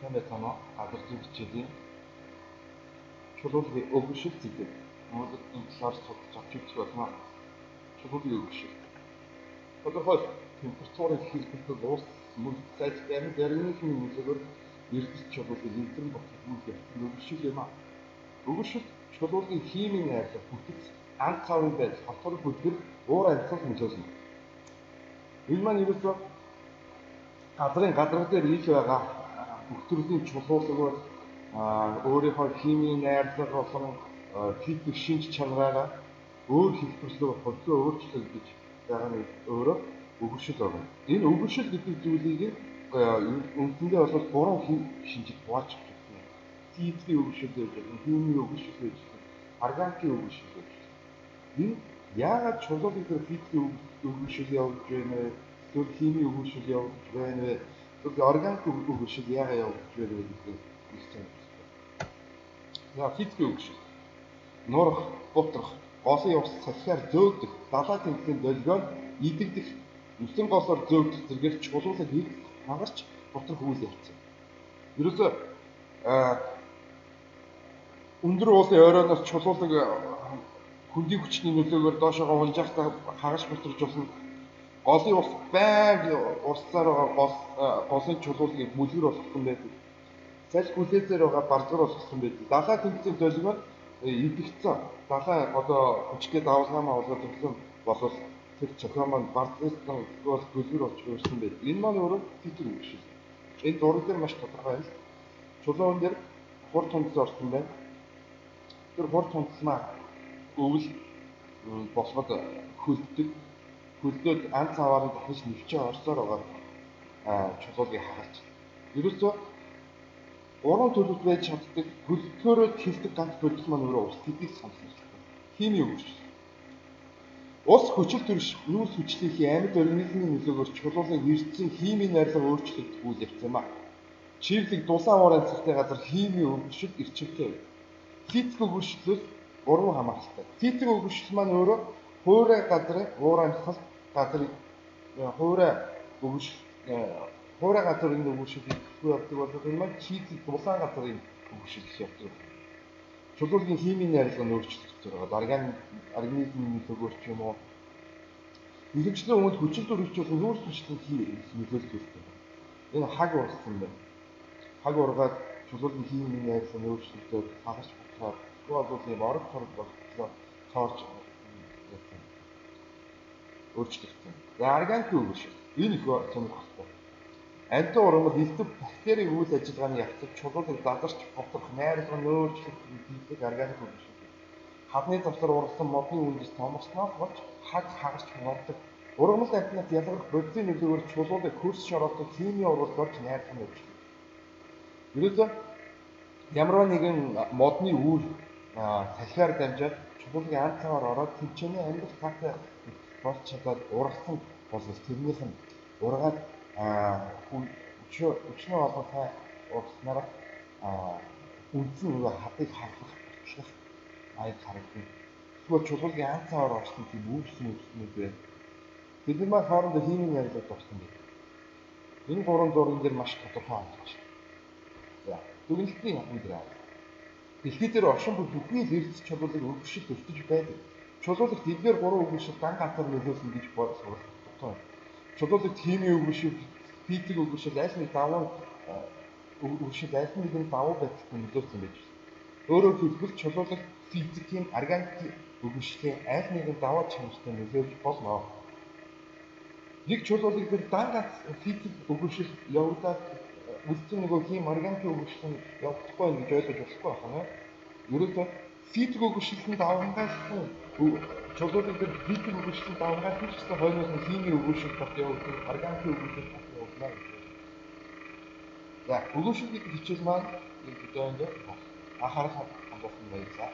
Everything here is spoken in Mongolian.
Тэмээ танаа гадарсан хичээлийн чулуулын өгшил гэдэг. Монгол энэ талаар судалж авч үзэх болно. Чулуулын өгшил. Тодорхой температурын хэлбэлтэй уус мөн сайж баримт организмын нөлөөгөөр эрдэс чулуулын эвдрэн болох үйл явдал өгшил юм а. Өгшил чулуулын химийн найрлага бүтэц анх цаавын байдал хотор бүтгэр уур амьсгал нөлөөлнө. Энэ маань ерөөсөө газрын гадар дээр ил байгаа бүх төрлийн чулуулгууд өөрийнхөө химийн найрлага болон физик шинж чанараараа өөр хэлбэрлүү хөдөлгөөн өөрчлөлт гэж байгаа нь өөрөө өгшил байна. Энэ өгшил гэдэг зүйлийг үндсэндээ бол гурван шинжид хувааж байна. Физикийн өгшил гэж байна, химийн өгшил гэж байна, органикийн өгшил гэж байна. Энэ яагаад чулуулын төр физикийн өгшил явуулж байна вэ? Зөв химийн өгшил явуулж байна вэ? Зөв органик өгшил яагаад явуулж байна вэ гэдэг хэлсэн. За физикийн өгшил. Нурах, бутрах, голын ус салхиар зөөгдөх, далай тэмдгийн долгион идэгдэх, нүсэн голоор зөөгдөх зэргээр чулуулыг хийх хангарч бутрах үйл явцсан. Ерөөсөө өндөр уулын оройноос чулуулыг хөндийн хүчний нөлөөгөөр доошоо унжаахтаа хагас бутраж болно. Голын ус байг урсаар байгаа голын чулуулыг мүлгэр болгох юм байдаг. Салхи хүлээсээр байгаа бардгар болгох юм байдаг. Далай тэмдгийн долгион идэгцэн далай одоо хүчтэй давалгаамаа болоод өглөө болол тэр цохион маань бардгаас бол гөлгөр болж өөрсөн байдаг. Энэ маань өөрөө физик өгшил. Энэ зураг дээр маш тодорхой байна. Чулуун дээр хурд тундас орсон байна. Тэр хурд тундаснаа өвөл босгоод хөлддөг. Хөлдөөд ан цаваар дахиж нэвчээ орсоор байгаа чулуулыг хагалж. Ерөөсөө уран төлөвт байж чаддаг хөлдгөөрөө хэлдэг ганц бодис маань өөрөө ус гэдгийг сануулж байна. Химийн өгшил. Ус хүчил төрш нүүрс хүчлэхийн амьд организмын нөлөөгөөр чулуулын эрдэсийн химийн найрлага өөрчлөгдөх үйл явц юм а. Чирлэг дулаан уур амьсгалтай газар химийн өгшил эрчимтэй. Физик өгшилээс гурван хамааралтай. Физик өгшил маань өөрөө хуурай газрын уур амьсгал газрын хуурай өгшил хуурай газрын өгшил явдаг бол энэ маань физик дулаан газрын өгшил явдаг. Чулуулын химийн найрлага нь өөрчлөгдөж байгаа. Организмын нөлөөгөөр ч юм уу. Ихэвчлэн үүнд хүчил төрөгч бол нүүрс хүчлийн нөлөөлөлт байна. Энэ хаг урсан байна. Хаг ургаад чулуулын химийн найрлага нь өөрчлөгдөж хагарч бутраад бол ийм орог хорог болтлоо тоорч өөрчлөгдсөн. Органик өгшил. Энэ их сонирхолтой. Амьтан ургамал элдв бактерийн үйл ажиллагааны явцад чулуулыг дадарч бутрах найрлага нь өөрчлөгдөх гэдэг органик өгшил. Хадны завсар ургасан модны үндэс томорсноос болж хаг хагарч мордог. Ургамал амьтнаас ялгарх бодисын нөлөөгөөр чулуулыг хөрс шороодог химийн ургал болж найрлага нь өөрчлөгдөх. Ерөөсөө ямар нэгэн модны үйл салхиар дамжаад чулуулын ан цаваар ороод тэмцээний амьдрал таатай болж чадаад ургасан боловч тэрнийх нь ургаад өчнөө олон цай ургаснараа үндсэн нөгөө хадыг харлах бодлох аяг харагдана. Тэгвэл чулуулын ан цаваар орсон тийм үүснүүд байна. Тэдний маань хоорондоо химийн найрлага дурсан байдаг. Энэ гурван зурган дээр маш тодорхой харуулж байна. За, дүгнэлтийн өндөр. Дэлхий дээр оршин буй бүхний л эрдэс чулуулыг өгшил өртөж байдаг. Чулуулагт эдгээр гурван өгшил дан ганцаар нөлөөлсөн гэж бодсон. Чулуулагт химийн өгшил, физик өгшил, аль нэг давуу өгшил аль нэгэн давуу байдалтай нөлөөлсөн байж байна. Өөрөөр хэлбэл чулуулагт физикийн, органикийн өгшлийн аль нэгэн давуу чанартай нөлөөлж болно. Нэг чулуулыг тэр дан ганц физик өгшил явагдаад үлдсэн нөгөө хим органикийн өгшил нь явагдахгүй гэж ойлгож болохгүй байна. Ерөөсөө физик өгшлийн давамгайлсан чулуулыг тэр физик өгшлийн давамгайлсан ч гэсэн хойноос нь химийн өгшил бат явагдсан, органикийн өгшил бат явагдана гэж байна. За, өгшил гэдэг хичээл маань энэ видеонд анхаарал хандуулсан баярлалаа.